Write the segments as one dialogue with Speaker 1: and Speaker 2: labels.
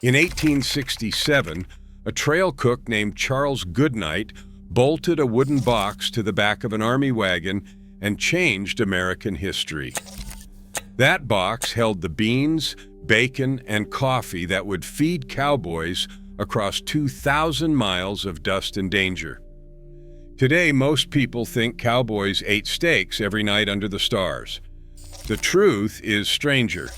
Speaker 1: In 1867, a trail cook named Charles Goodnight bolted a wooden box to the back of an army wagon and changed American history. That box held the beans, bacon, and coffee that would feed cowboys across 2,000 miles of dust and danger. Today, most people think cowboys ate steaks every night under the stars. The truth is stranger.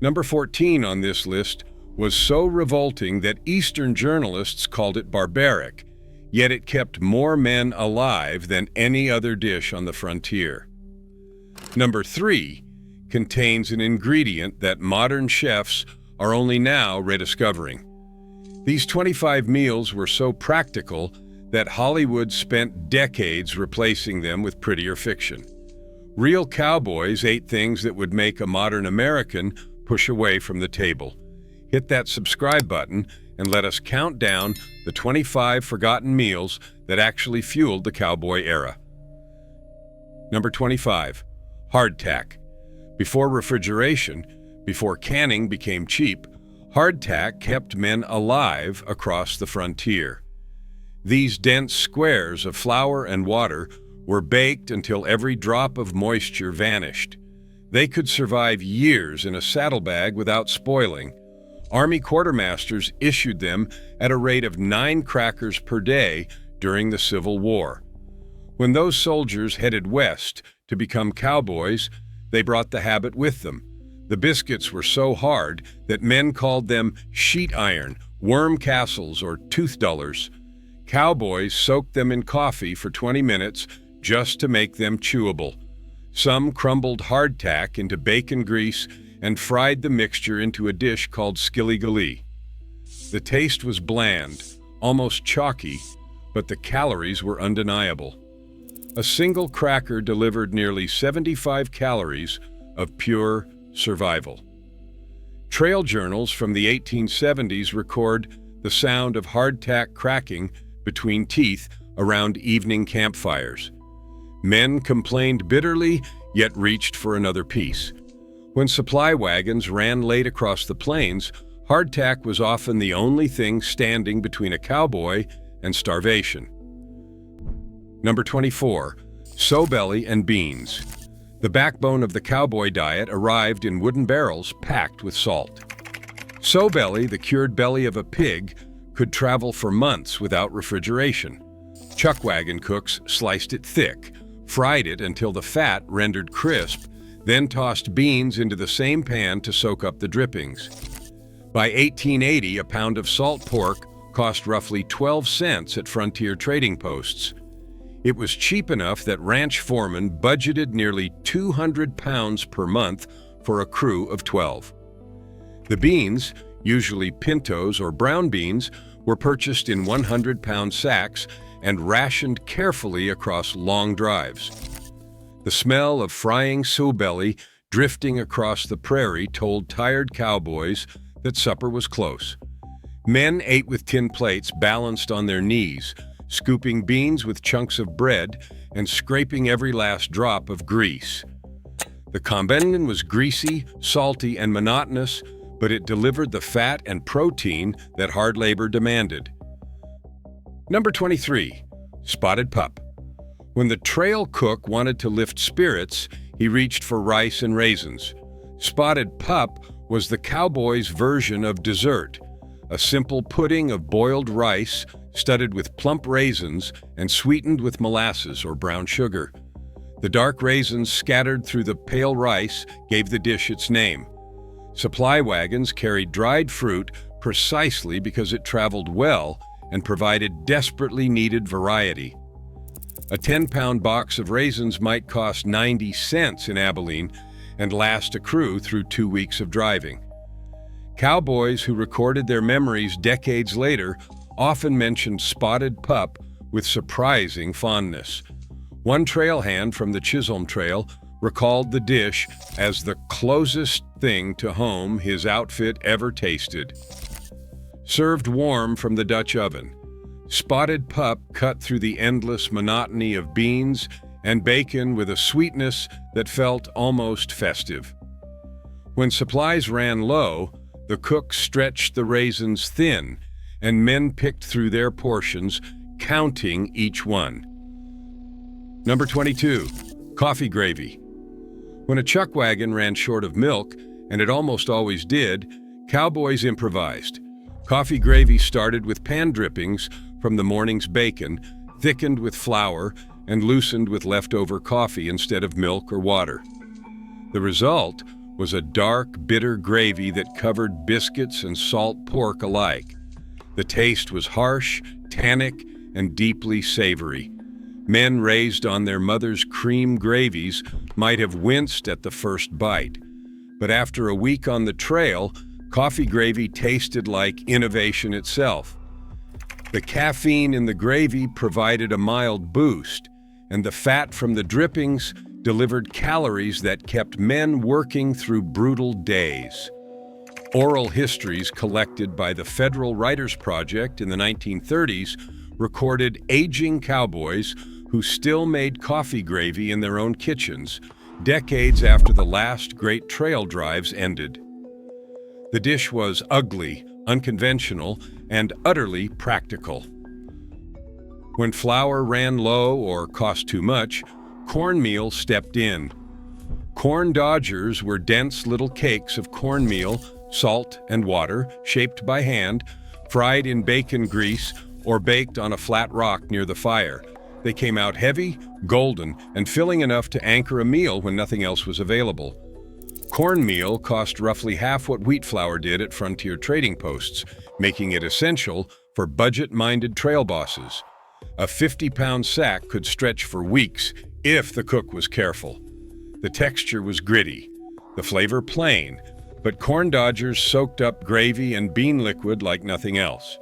Speaker 1: Number 14 on this list was so revolting that Eastern journalists called it barbaric, yet it kept more men alive than any other dish on the frontier. Number 3 contains an ingredient that modern chefs are only now rediscovering. These 25 meals were so practical that Hollywood spent decades replacing them with prettier fiction. Real cowboys ate things that would make a modern American push away from the table. Hit that subscribe button and let us count down the 25 forgotten meals that actually fueled the cowboy era. Number 25, hardtack. Before refrigeration, before canning became cheap, hardtack kept men alive across the frontier. These dense squares of flour and water were baked until every drop of moisture vanished. They could survive years in a saddlebag without spoiling. Army quartermasters issued them at a rate of 9 crackers per day during the Civil War. When those soldiers headed west to become cowboys, they brought the habit with them. The biscuits were so hard that men called them sheet iron, worm castles, or tooth dullers. Cowboys soaked them in coffee for 20 minutes just to make them chewable. Some crumbled hardtack into bacon grease and fried the mixture into a dish called skilly-gully. The taste was bland, almost chalky, but the calories were undeniable. A single cracker delivered nearly 75 calories of pure survival. Trail journals from the 1870s record the sound of hardtack cracking between teeth around evening campfires. Men complained bitterly, yet reached for another piece. When supply wagons ran late across the plains, hardtack was often the only thing standing between a cowboy and starvation. Number 24, sow belly and beans. The backbone of the cowboy diet arrived in wooden barrels packed with salt. Sow belly, the cured belly of a pig, could travel for months without refrigeration. Chuck wagon cooks sliced it thick, fried it until the fat rendered crisp, then tossed beans into the same pan to soak up the drippings. By 1880, a pound of salt pork cost roughly 12 cents at frontier trading posts. It was cheap enough that ranch foremen budgeted nearly 200 pounds per month for a crew of 12. The beans, usually pintos or brown beans, were purchased in 100-pound sacks and rationed carefully across long drives. The smell of frying sow belly drifting across the prairie told tired cowboys that supper was close. Men ate with tin plates balanced on their knees, scooping beans with chunks of bread and scraping every last drop of grease. The combination was greasy, salty, and monotonous, but it delivered the fat and protein that hard labor demanded. Number 23, spotted pup. When the trail cook wanted to lift spirits, he reached for rice and raisins. Spotted pup was the cowboy's version of dessert, a simple pudding of boiled rice studded with plump raisins and sweetened with molasses or brown sugar. The dark raisins scattered through the pale rice gave the dish its name. Supply wagons carried dried fruit precisely because it traveled well and provided desperately needed variety. A 10-pound box of raisins might cost 90 cents in Abilene and last a crew through 2 weeks of driving. Cowboys who recorded their memories decades later often mentioned spotted pup with surprising fondness. One trail hand from the Chisholm Trail recalled the dish as the closest thing to home his outfit ever tasted. Served warm from the Dutch oven, spotted pup cut through the endless monotony of beans and bacon with a sweetness that felt almost festive. When supplies ran low, The cook stretched the raisins thin, and men picked through their portions, counting each one. Number 22, coffee gravy. When a chuck wagon ran short of milk, and it almost always did, cowboys improvised. Coffee gravy started with pan drippings from the morning's bacon, thickened with flour, and loosened with leftover coffee instead of milk or water. The result was a dark, bitter gravy that covered biscuits and salt pork alike. The taste was harsh, tannic, and deeply savory. Men raised on their mother's cream gravies might have winced at the first bite. But after a week on the trail, coffee gravy tasted like innovation itself. The caffeine in the gravy provided a mild boost, and the fat from the drippings delivered calories that kept men working through brutal days. Oral histories collected by the Federal Writers Project in the 1930s recorded aging cowboys who still made coffee gravy in their own kitchens, decades after the last great trail drives ended. The dish was ugly, unconventional, and utterly practical. When flour ran low or cost too much, cornmeal stepped in. Corn dodgers were dense little cakes of cornmeal, salt, and water, shaped by hand, fried in bacon grease, or baked on a flat rock near the fire. They came out heavy, golden, and filling enough to anchor a meal when nothing else was available. Cornmeal cost roughly half what wheat flour did at frontier trading posts, making it essential for budget-minded trail bosses. A 50-pound sack could stretch for weeks if the cook was careful. The texture was gritty, the flavor plain, but corn dodgers soaked up gravy and bean liquid like nothing else.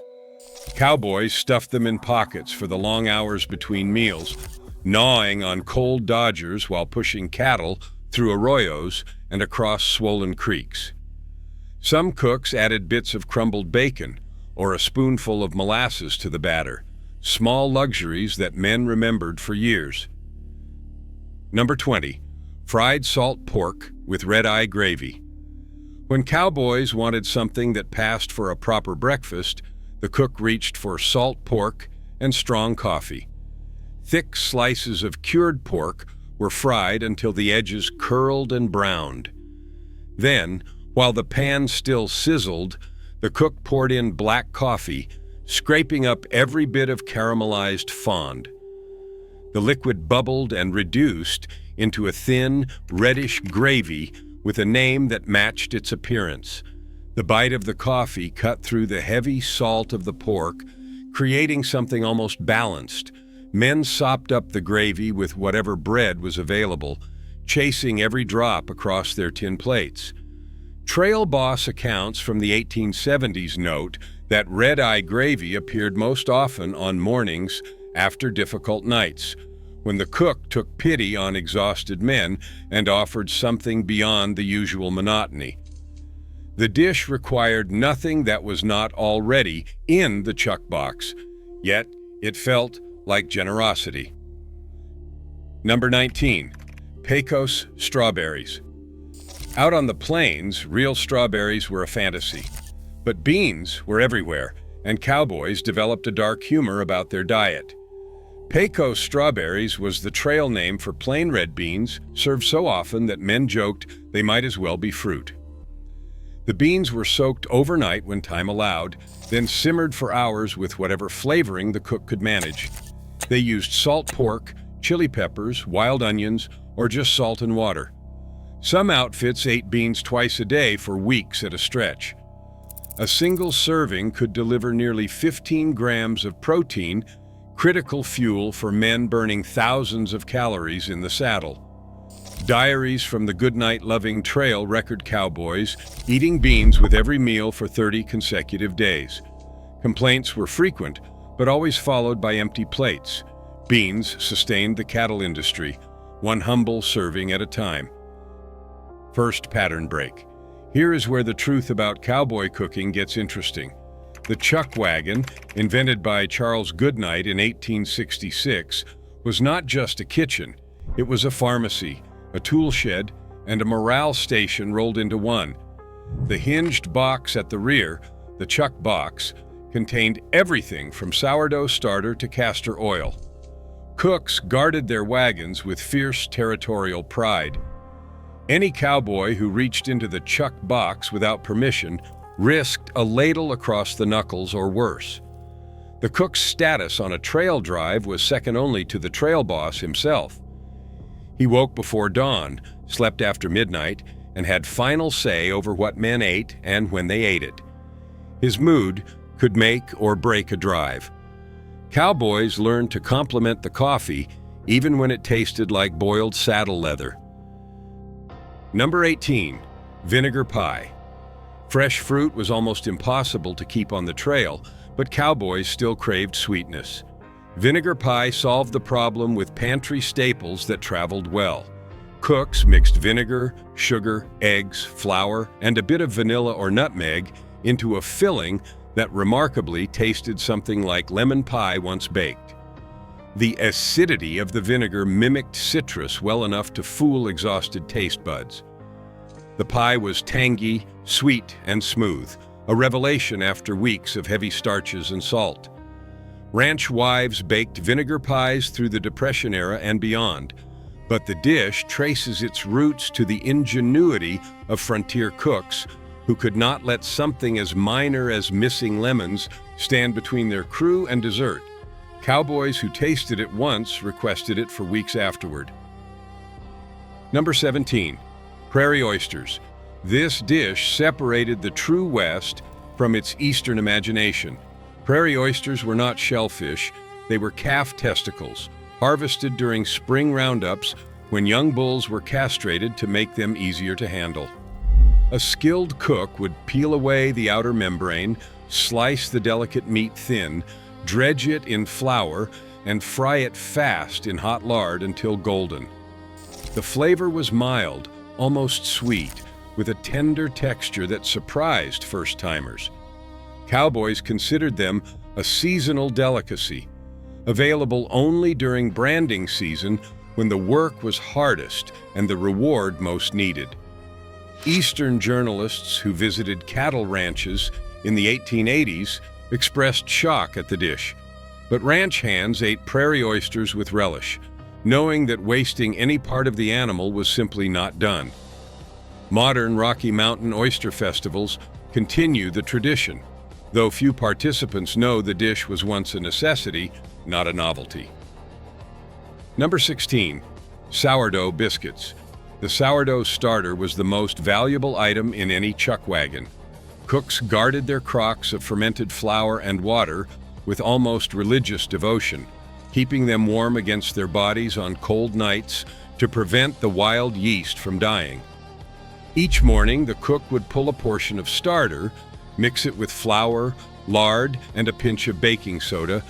Speaker 1: Cowboys stuffed them in pockets for the long hours between meals, gnawing on cold dodgers while pushing cattle through arroyos and across swollen creeks. Some cooks added bits of crumbled bacon or a spoonful of molasses to the batter, small luxuries that men remembered for years. Number 20, fried salt pork with red-eye gravy. When cowboys wanted something that passed for a proper breakfast, the cook reached for salt pork and strong coffee. Thick slices of cured pork were fried until the edges curled and browned. Then, while the pan still sizzled, the cook poured in black coffee, scraping up every bit of caramelized fond. The liquid bubbled and reduced into a thin, reddish gravy with a name that matched its appearance. The bite of the coffee cut through the heavy salt of the pork, creating something almost balanced. Men sopped up the gravy with whatever bread was available, chasing every drop across their tin plates. Trail boss accounts from the 1870s note that red-eye gravy appeared most often on mornings after difficult nights, when the cook took pity on exhausted men and offered something beyond the usual monotony. The dish required nothing that was not already in the chuck box, yet it felt like generosity. Number 19, Pecos strawberries. Out on the plains, real strawberries were a fantasy, but beans were everywhere, and cowboys developed a dark humor about their diet. Pecos strawberries was the trail name for plain red beans, served so often that men joked they might as well be fruit. The beans were soaked overnight when time allowed, then simmered for hours with whatever flavoring the cook could manage. They used salt pork, chili peppers, wild onions, or just salt and water. Some outfits ate beans twice a day for weeks at a stretch. A single serving could deliver nearly 15 grams of protein, critical fuel for men burning thousands of calories in the saddle. Diaries from the Goodnight-loving trail record cowboys eating beans with every meal for 30 consecutive days. Complaints were frequent, but always followed by empty plates. Beans sustained the cattle industry, one humble serving at a time. First pattern break. Here is where the truth about cowboy cooking gets interesting. The chuck wagon, invented by Charles Goodnight in 1866, was not just a kitchen. It was a pharmacy, a tool shed, and a morale station rolled into one. The hinged box at the rear, the chuck box, contained everything from sourdough starter to castor oil. Cooks guarded their wagons with fierce territorial pride. Any cowboy who reached into the chuck box without permission risked a ladle across the knuckles or worse. The cook's status on a trail drive was second only to the trail boss himself. He woke before dawn, slept after midnight, and had final say over what men ate and when they ate it. His mood could make or break a drive. Cowboys learned to compliment the coffee even when it tasted like boiled saddle leather. Number 18, vinegar pie. Fresh fruit was almost impossible to keep on the trail, but cowboys still craved sweetness. Vinegar pie solved the problem with pantry staples that traveled well. Cooks mixed vinegar, sugar, eggs, flour, and a bit of vanilla or nutmeg into a filling that remarkably tasted something like lemon pie once baked. The acidity of the vinegar mimicked citrus well enough to fool exhausted taste buds. The pie was tangy, sweet, and smooth, a revelation after weeks of heavy starches and salt. Ranch wives baked vinegar pies through the Depression era and beyond, but the dish traces its roots to the ingenuity of frontier cooks who could not let something as minor as missing lemons stand between their crew and dessert. Cowboys who tasted it once requested it for weeks afterward. Number 17, prairie oysters. This dish separated the true West from its Eastern imagination. Prairie oysters were not shellfish, they were calf testicles, harvested during spring roundups when young bulls were castrated to make them easier to handle. A skilled cook would peel away the outer membrane, slice the delicate meat thin, dredge it in flour, and fry it fast in hot lard until golden. The flavor was mild, almost sweet, with a tender texture that surprised first-timers. Cowboys considered them a seasonal delicacy, available only during branding season when the work was hardest and the reward most needed. Eastern journalists who visited cattle ranches in the 1880s expressed shock at the dish, but ranch hands ate prairie oysters with relish, knowing that wasting any part of the animal was simply not done. Modern Rocky Mountain oyster festivals continue the tradition, though few participants know the dish was once a necessity, not a novelty. Number 16, sourdough biscuits. The sourdough starter was the most valuable item in any chuck wagon. Cooks guarded their crocks of fermented flour and water with almost religious devotion, keeping them warm against their bodies on cold nights to prevent the wild yeast from dying. Each morning, the cook would pull a portion of starter, mix it with flour, lard, and a pinch of baking soda,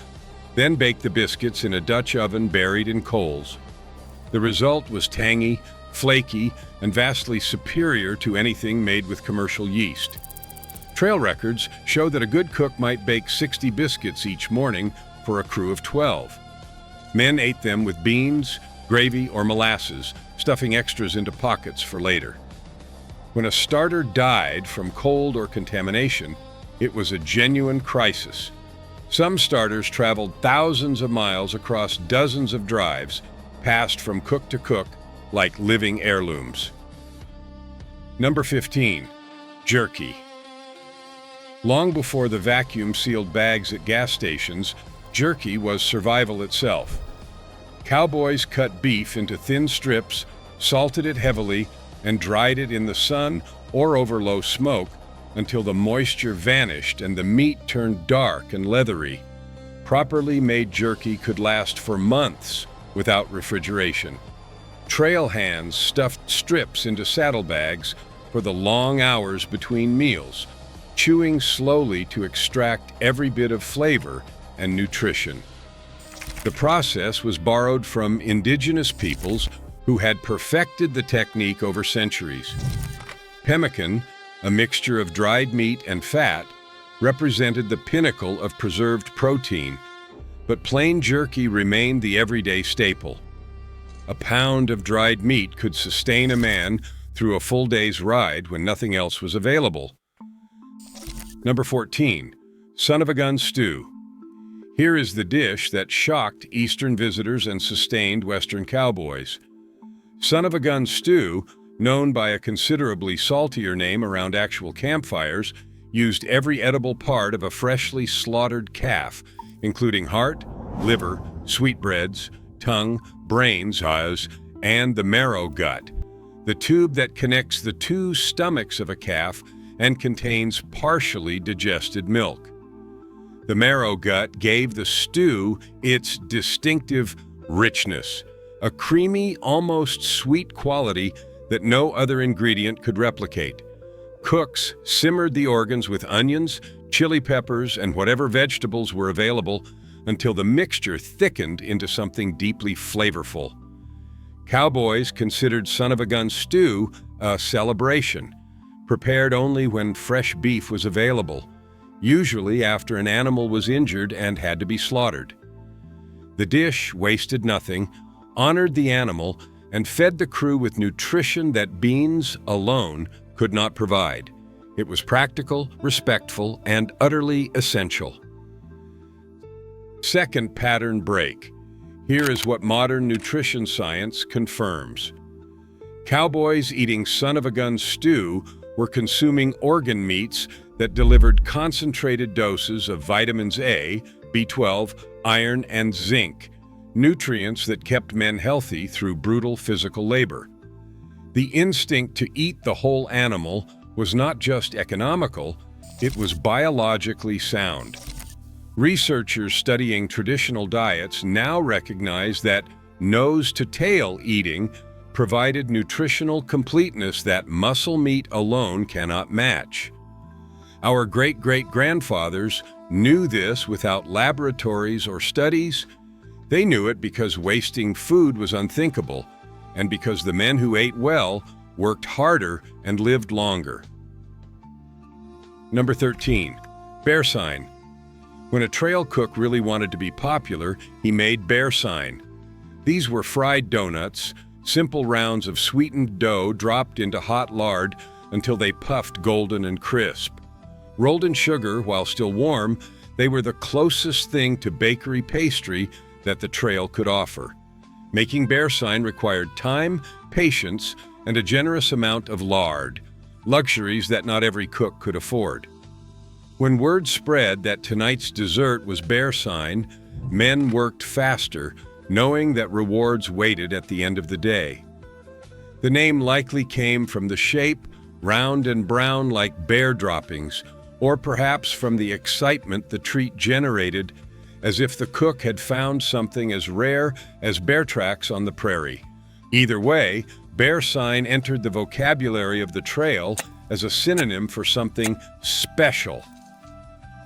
Speaker 1: then bake the biscuits in a Dutch oven buried in coals. The result was tangy, flaky, and vastly superior to anything made with commercial yeast. Trail records show that a good cook might bake 60 biscuits each morning for a crew of 12. Men ate them with beans, gravy, or molasses, stuffing extras into pockets for later. When a starter died from cold or contamination, it was a genuine crisis. Some starters traveled thousands of miles across dozens of drives, passed from cook to cook like living heirlooms. Number 15, jerky. Long before the vacuum-sealed bags at gas stations, jerky was survival itself. Cowboys cut beef into thin strips, salted it heavily, and dried it in the sun or over low smoke until the moisture vanished and the meat turned dark and leathery. Properly made jerky could last for months without refrigeration. Trail hands stuffed strips into saddlebags for the long hours between meals, chewing slowly to extract every bit of flavor and nutrition. The process was borrowed from indigenous peoples who had perfected the technique over centuries. Pemmican, a mixture of dried meat and fat, represented the pinnacle of preserved protein, but plain jerky remained the everyday staple. A pound of dried meat could sustain a man through a full day's ride when nothing else was available. Number 14. Son of a gun stew. Here is the dish that shocked Eastern visitors and sustained Western cowboys. Son of a gun stew, known by a considerably saltier name around actual campfires, used every edible part of a freshly slaughtered calf, including heart, liver, sweetbreads, tongue, brains, and the marrow gut, the tube that connects the two stomachs of a calf and contains partially digested milk. The marrow gut gave the stew its distinctive richness, a creamy, almost sweet quality that no other ingredient could replicate. Cooks simmered the organs with onions, chili peppers, and whatever vegetables were available until the mixture thickened into something deeply flavorful. Cowboys considered son of a gun stew a celebration, prepared only when fresh beef was available, usually after an animal was injured and had to be slaughtered. The dish wasted nothing, honored the animal, and fed the crew with nutrition that beans alone could not provide. It was practical, respectful, and utterly essential. Second pattern break. Here is what modern nutrition science confirms. Cowboys eating son of a gun stew were consuming organ meats that delivered concentrated doses of vitamins A, B12, iron, and zinc, nutrients that kept men healthy through brutal physical labor. The instinct to eat the whole animal was not just economical, it was biologically sound. Researchers studying traditional diets now recognize that nose-to-tail eating provided nutritional completeness that muscle meat alone cannot match. Our great-great-grandfathers knew this without laboratories or studies. They knew it because wasting food was unthinkable, and because the men who ate well worked harder and lived longer. Number 13. Bear sign. When a trail cook really wanted to be popular, he made bear sign. These were fried donuts, simple rounds of sweetened dough dropped into hot lard until they puffed golden and crisp. Rolled in sugar while still warm, they were the closest thing to bakery pastry that the trail could offer. Making bear sign required time, patience, and a generous amount of lard, luxuries that not every cook could afford. When word spread that tonight's dessert was bear sign, men worked faster, knowing that rewards waited at the end of the day. The name likely came from the shape, round and brown like bear droppings, or perhaps from the excitement the treat generated, as if the cook had found something as rare as bear tracks on the prairie. Either way, bear sign entered the vocabulary of the trail as a synonym for something special.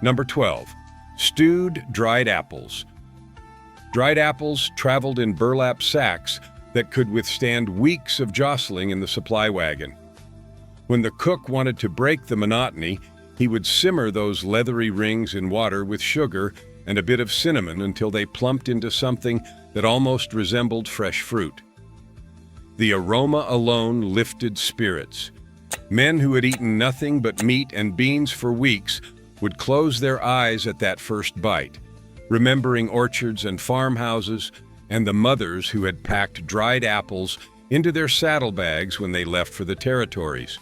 Speaker 1: Number 12. Stewed dried apples. Dried apples traveled in burlap sacks that could withstand weeks of jostling in the supply wagon. When the cook wanted to break the monotony, he would simmer those leathery rings in water with sugar and a bit of cinnamon until they plumped into something that almost resembled fresh fruit. The aroma alone lifted spirits. Men who had eaten nothing but meat and beans for weeks would close their eyes at that first bite, remembering orchards and farmhouses and the mothers who had packed dried apples into their saddlebags when they left for the territories.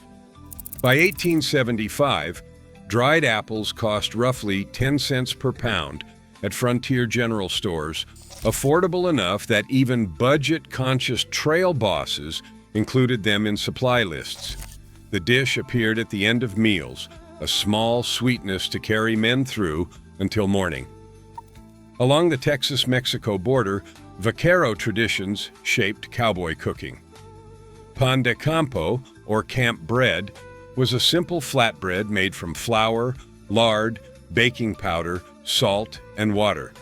Speaker 1: By 1875, dried apples cost roughly 10 cents per pound at frontier general stores, affordable enough that even budget-conscious trail bosses included them in supply lists. The dish appeared at the end of meals, a small sweetness to carry men through until morning. Along the Texas-Mexico border, vaquero traditions shaped cowboy cooking. Pan de campo, or camp bread, was a simple flatbread made from flour, lard, baking powder, salt, and water.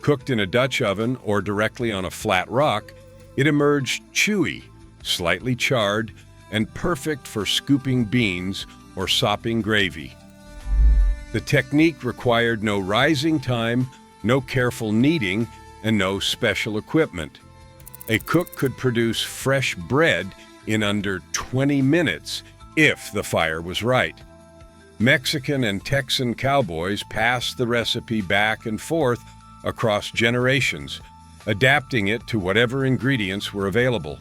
Speaker 1: Cooked in a Dutch oven or directly on a flat rock, it emerged chewy, slightly charred, and perfect for scooping beans or sopping gravy. The technique required no rising time, no careful kneading, and no special equipment. A cook could produce fresh bread in under 20 minutes if the fire was right. Mexican and Texan cowboys passed the recipe back and forth across generations, adapting it to whatever ingredients were available.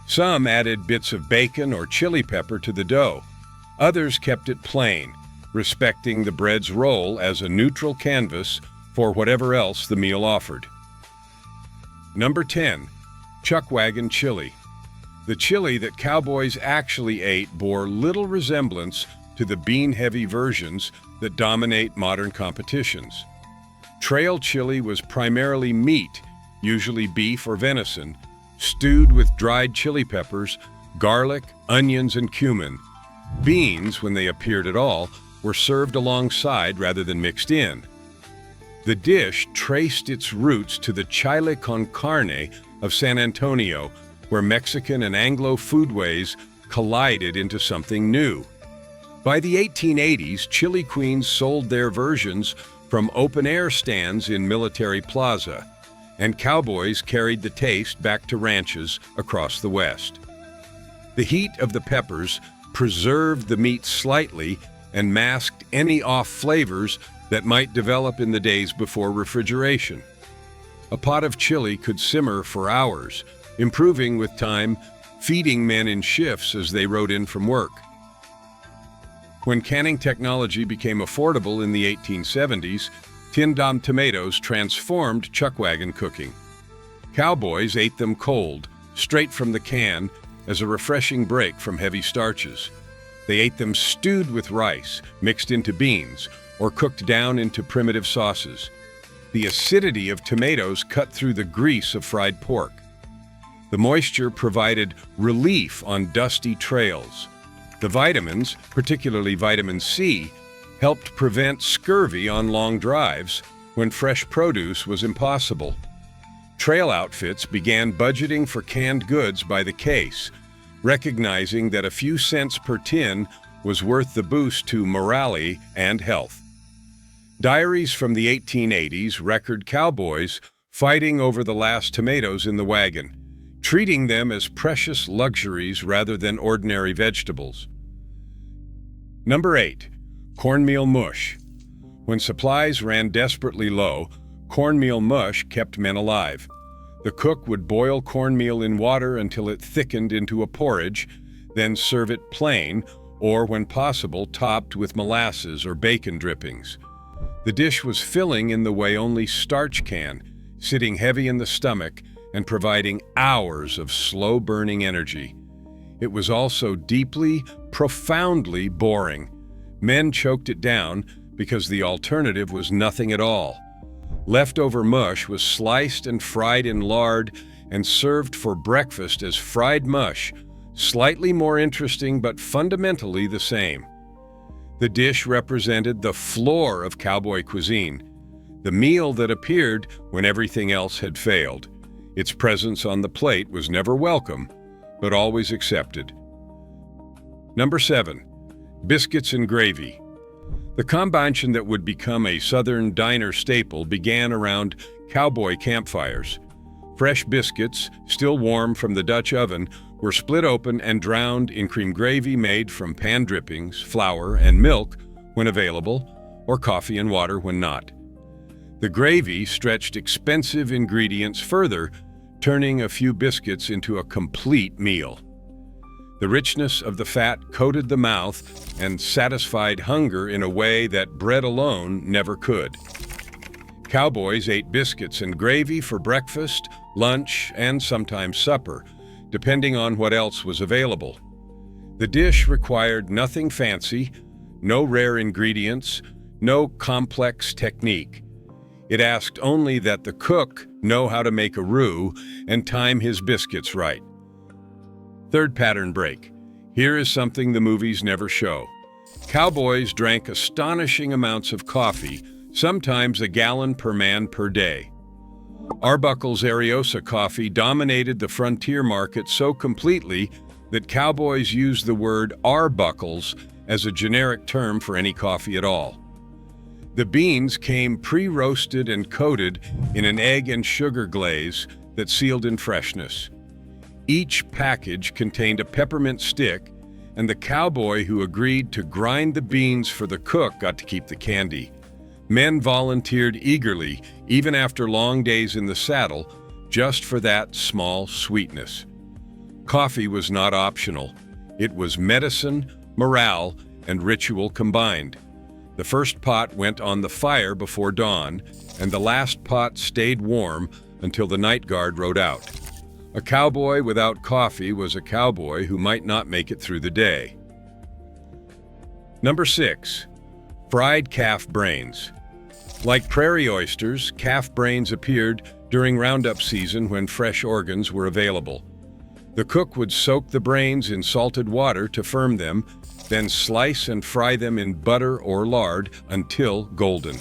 Speaker 1: Some added bits of bacon or chili pepper to the dough. Others kept it plain, respecting the bread's role as a neutral canvas for whatever else the meal offered. Number 10. Chuck wagon chili. The chili that cowboys actually ate bore little resemblance to the bean-heavy versions that dominate modern competitions. Trail chili was primarily meat, usually beef or venison, stewed with dried chili peppers, garlic, onions, and cumin. Beans, when they appeared at all, were served alongside rather than mixed in. The dish traced its roots to the chile con carne of San Antonio, where Mexican and Anglo foodways collided into something new. By the 1880s, chili queens sold their versions from open-air stands in Military Plaza, and cowboys carried the taste back to ranches across the West. The heat of the peppers preserved the meat slightly and masked any off flavors that might develop in the days before refrigeration. A pot of chili could simmer for hours, improving with time, feeding men in shifts as they rode in from work. When canning technology became affordable in the 1870s, tinned tomatoes transformed chuck wagon cooking. Cowboys ate them cold, straight from the can, as a refreshing break from heavy starches. They ate them stewed with rice, mixed into beans, or cooked down into primitive sauces. The acidity of tomatoes cut through the grease of fried pork. The moisture provided relief on dusty trails. The vitamins, particularly vitamin C, helped prevent scurvy on long drives when fresh produce was impossible. Trail outfits began budgeting for canned goods by the case, recognizing that a few cents per tin was worth the boost to morale and health. Diaries from the 1880s record cowboys fighting over the last tomatoes in the wagon, treating them as precious luxuries rather than ordinary vegetables. Number 8. Cornmeal mush. When supplies ran desperately low, cornmeal mush kept men alive. The cook would boil cornmeal in water until it thickened into a porridge, then serve it plain, or when possible, topped with molasses or bacon drippings. The dish was filling in the way only starch can, sitting heavy in the stomach and providing hours of slow-burning energy. It was also deeply, profoundly boring. Men choked it down because the alternative was nothing at all. Leftover mush was sliced and fried in lard and served for breakfast as fried mush, slightly more interesting but fundamentally the same. The dish represented the floor of cowboy cuisine, the meal that appeared when everything else had failed. Its presence on the plate was never welcome, but always accepted. Number 7. Biscuits and gravy. The combination that would become a Southern diner staple began around cowboy campfires. Fresh biscuits, still warm from the Dutch oven, were split open and drowned in cream gravy made from pan drippings, flour, and milk when available, or coffee and water when not. The gravy stretched expensive ingredients further, turning a few biscuits into a complete meal. The richness of the fat coated the mouth and satisfied hunger in a way that bread alone never could. Cowboys ate biscuits and gravy for breakfast, lunch, and sometimes supper, depending on what else was available. The dish required nothing fancy, no rare ingredients, no complex technique. It asked only that the cook know how to make a roux and time his biscuits right. Third pattern break. Here is something the movies never show. Cowboys drank astonishing amounts of coffee, sometimes a gallon per man per day. Arbuckle's Ariosa coffee dominated the frontier market so completely that cowboys used the word Arbuckles as a generic term for any coffee at all. The beans came pre-roasted and coated in an egg and sugar glaze that sealed in freshness. Each package contained a peppermint stick, and the cowboy who agreed to grind the beans for the cook got to keep the candy. Men volunteered eagerly, even after long days in the saddle, just for that small sweetness. Coffee was not optional. It was medicine, morale, and ritual combined. The first pot went on the fire before dawn, and the last pot stayed warm until the night guard rode out. A cowboy without coffee was a cowboy who might not make it through the day. Number 6. Fried calf brains. Like prairie oysters, calf brains appeared during roundup season when fresh organs were available. The cook would soak the brains in salted water to firm them, then slice and fry them in butter or lard until golden.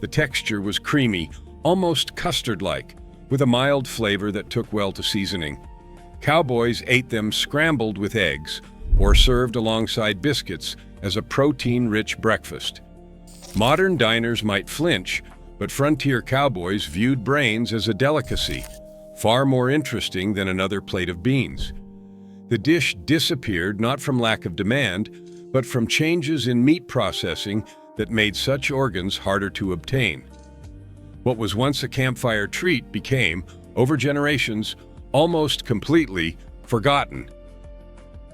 Speaker 1: The texture was creamy, almost custard-like, with a mild flavor that took well to seasoning. Cowboys ate them scrambled with eggs or served alongside biscuits as a protein-rich breakfast. Modern diners might flinch, but frontier cowboys viewed brains as a delicacy, far more interesting than another plate of beans. The dish disappeared not from lack of demand, but from changes in meat processing that made such organs harder to obtain. What was once a campfire treat became, over generations, almost completely forgotten.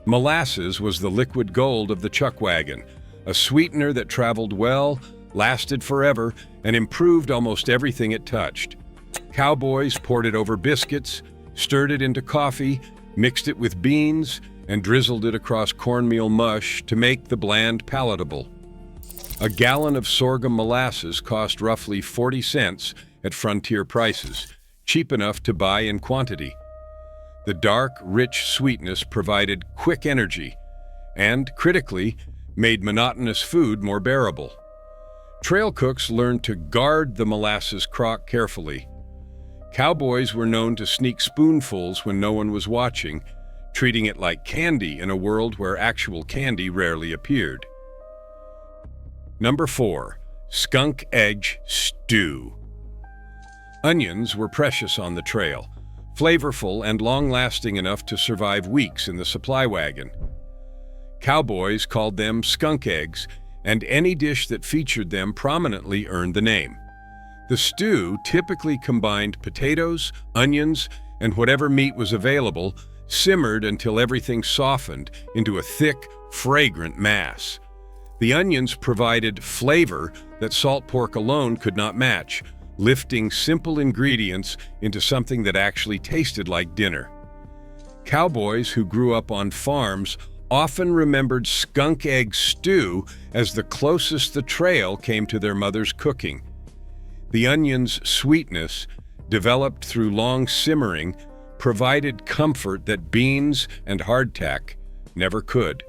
Speaker 1: Molasses was the liquid gold of the chuck wagon, a sweetener that traveled well, lasted forever, and improved almost everything it touched. Cowboys poured it over biscuits, stirred it into coffee, mixed it with beans, and drizzled it across cornmeal mush to make the blend palatable. A gallon of sorghum molasses cost roughly 40 cents at frontier prices, cheap enough to buy in quantity. The dark, rich sweetness provided quick energy and, critically, made monotonous food more bearable. Trail cooks learned to guard the molasses crock carefully. Cowboys were known to sneak spoonfuls when no one was watching, treating it like candy in a world where actual candy rarely appeared. Number 4. Skunk Egg Stew. Onions were precious on the trail, flavorful and long-lasting enough to survive weeks in the supply wagon. Cowboys called them skunk eggs, and any dish that featured them prominently earned the name. The stew typically combined potatoes, onions, and whatever meat was available, simmered until everything softened into a thick, fragrant mass. The onions provided flavor that salt pork alone could not match, lifting simple ingredients into something that actually tasted like dinner. Cowboys who grew up on farms often remembered skunk egg stew as the closest the trail came to their mother's cooking. The onion's sweetness, developed through long simmering, provided comfort that beans and hardtack never could.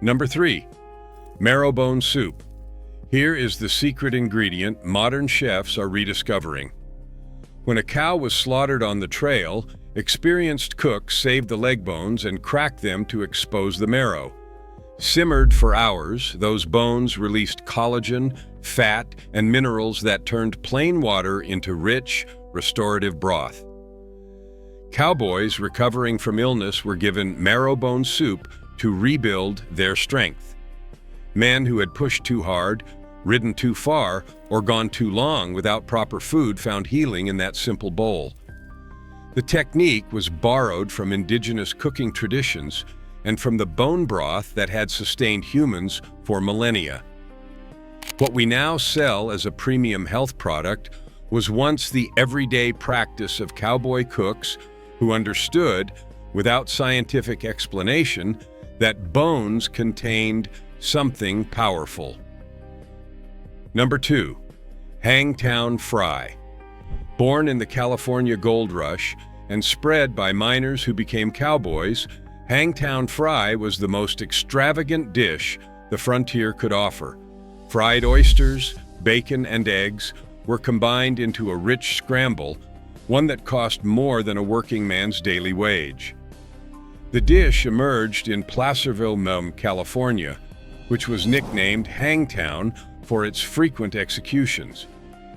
Speaker 1: Number 3. Marrowbone soup. Here is the secret ingredient modern chefs are rediscovering. When a cow was slaughtered on the trail, experienced cooks saved the leg bones and cracked them to expose the marrow. Simmered for hours, those bones released collagen, fat, and minerals that turned plain water into rich, restorative broth. Cowboys recovering from illness were given marrowbone soup to rebuild their strength. Men who had pushed too hard, ridden too far, or gone too long without proper food found healing in that simple bowl. The technique was borrowed from indigenous cooking traditions and from the bone broth that had sustained humans for millennia. What we now sell as a premium health product was once the everyday practice of cowboy cooks who understood, without scientific explanation, that bones contained something powerful. Number 2. Hangtown Fry. Born in the California Gold Rush and spread by miners who became cowboys, Hangtown Fry was the most extravagant dish the frontier could offer. Fried oysters, bacon, and eggs were combined into a rich scramble, one that cost more than a working man's daily wage. The dish emerged in Placerville, California, which was nicknamed Hangtown for its frequent executions.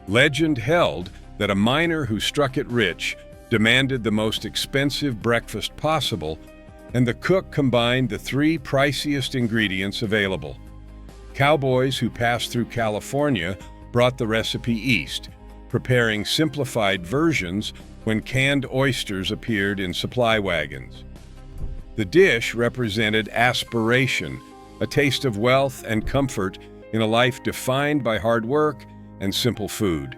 Speaker 1: Legend held that a miner who struck it rich demanded the most expensive breakfast possible, and the cook combined the three priciest ingredients available. Cowboys who passed through California brought the recipe east, preparing simplified versions when canned oysters appeared in supply wagons. The dish represented aspiration, a taste of wealth and comfort in a life defined by hard work and simple food.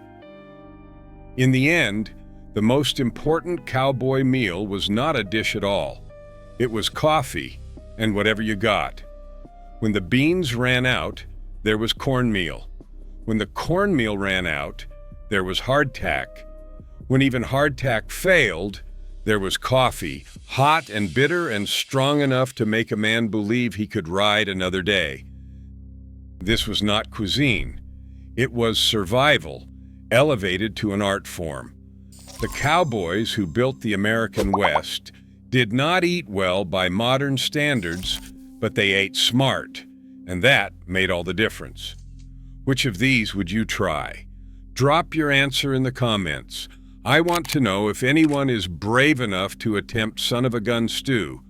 Speaker 1: In the end, the most important cowboy meal was not a dish at all. It was coffee and whatever you got. When the beans ran out, there was cornmeal. When the cornmeal ran out, there was hardtack. When even hardtack failed, there was coffee, hot and bitter and strong enough to make a man believe he could ride another day. This was not cuisine. It was survival, elevated to an art form. The cowboys who built the American West did not eat well by modern standards, but they ate smart, and that made all the difference. Which of these would you try? Drop your answer in the comments. I want to know if anyone is brave enough to attempt son-of-a-gun stew,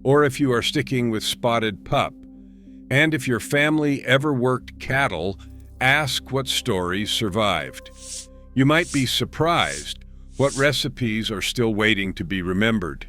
Speaker 1: or if you are sticking with spotted pup. And if your family ever worked cattle, ask what stories survived. You might be surprised what recipes are still waiting to be remembered.